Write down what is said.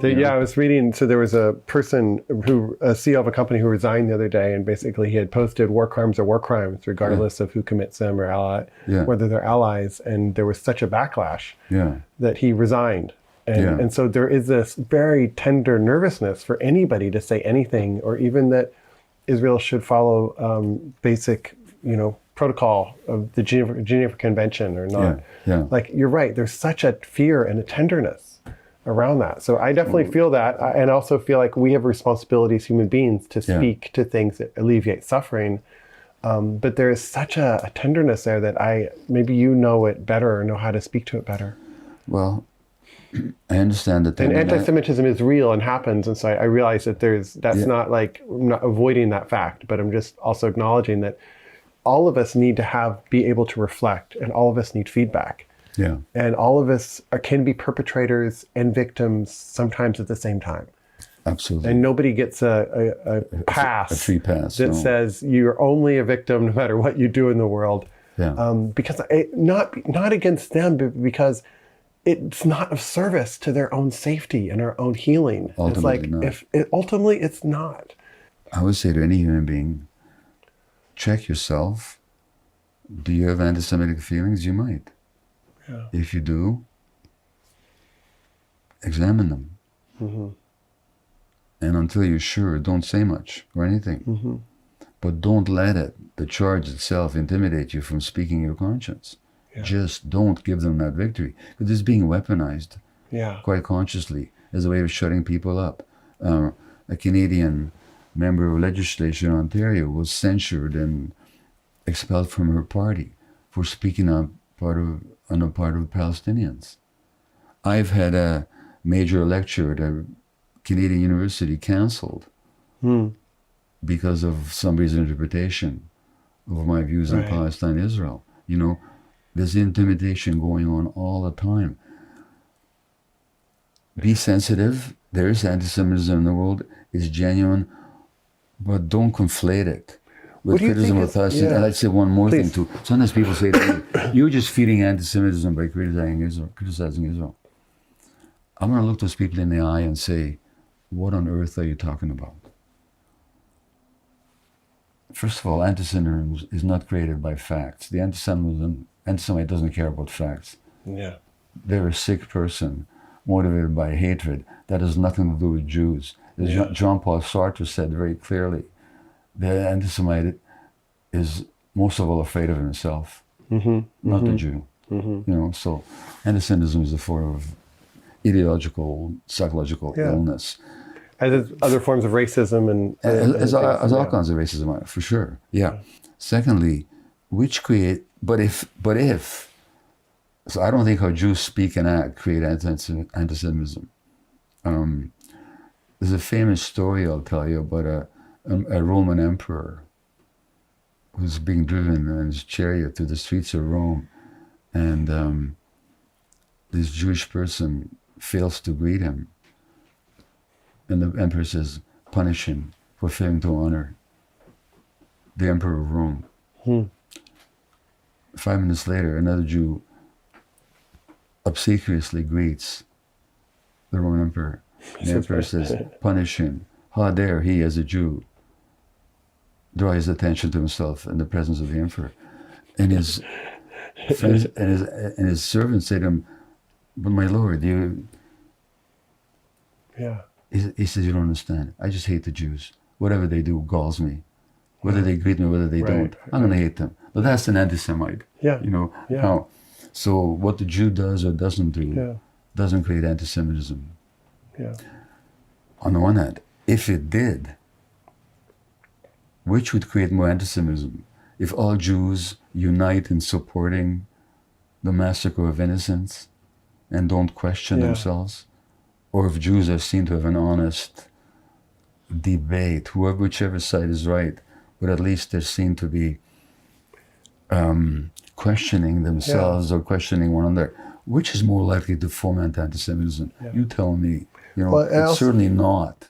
Yeah, I was reading, so there was a person a CEO of a company who resigned the other day, and basically he had posted war crimes are war crimes, regardless of who commits them or whether they're allies. And there was such a backlash that he resigned. And so there is this very tender nervousness for anybody to say anything, or even that Israel should follow basic, protocol of the Geneva Convention or not. Like, you're right, there's such a fear and a tenderness around that. So I definitely feel that, and also feel like we have responsibilities, human beings, to speak to things that alleviate suffering. But there is such a tenderness there that maybe you know it better or know how to speak to it better. Well, I understand that. And anti-Semitism is real and happens, and so I realize that that's not like, I'm not avoiding that fact, but I'm just also acknowledging that all of us need to be able to reflect, and all of us need feedback. Yeah. And all of us can be perpetrators and victims sometimes at the same time. Absolutely. And nobody gets a pass, a free pass that says you're only a victim no matter what you do in the world. Yeah. Because not against them, but because it's not of service to their own safety and our own healing. Ultimately it's like, ultimately it's not. I would say to any human being, check yourself. Do you have anti-Semitic feelings? You might. Yeah. If you do, examine them. Mm-hmm. And until you're sure, don't say much or anything. Mm-hmm. But don't let the charge itself, intimidate you from speaking your conscience. Yeah. Just don't give them that victory. Because it's being weaponized quite consciously as a way of shutting people up. A Canadian member of legislature in Ontario was censured and expelled from her party for speaking on the part of Palestinians. I've had a major lecture at a Canadian university cancelled because of somebody's interpretation of my views on Palestine, Israel. There's intimidation going on all the time. Be sensitive. There is anti-Semitism in the world. It's genuine, but don't conflate it with criticism of us. And I'd say one more thing too. Sometimes people say to me, you're just feeding anti-Semitism by criticizing Israel. I'm going to look those people in the eye and say, what on earth are you talking about? First of all, anti-Semitism is not created by facts. The anti-Semite doesn't care about facts. Yeah. They're a sick person motivated by hatred. That has nothing to do with Jews. As Jean-Paul Sartre said very clearly, the anti-Semite is most of all afraid of himself, not the Jew. So anti-Semitism is a form of ideological, psychological illness. As other forms of racism and as all kinds of racism, for sure. Yeah. Secondly, but if, so I don't think how Jews speak and act create anti-Semitism. There's a famous story I'll tell you about a Roman emperor who's being driven in his chariot through the streets of Rome, and this Jewish person fails to greet him. And the emperor says, punish him for failing to honor the emperor of Rome. 5 minutes later, another Jew obsequiously greets the Roman emperor. And the emperor says, punish him. How dare he, as a Jew, draw his attention to himself in the presence of the emperor. And his friends and his servants say to him, but my lord, he says, you don't understand. I just hate the Jews. Whatever they do galls me. Whether they greet me, whether they don't, I'm going to hate them. But that's an anti-Semite. Now, so what the Jew does or doesn't do doesn't create anti-Semitism. On the one hand, if it did, which would create more anti-Semitism? If all Jews unite in supporting the massacre of innocents and don't question themselves, or if Jews are seen to have an honest debate, whichever side is right, but at least they're seen to be questioning themselves or questioning one another, which is more likely to foment anti-Semitism? You tell me. It's certainly not.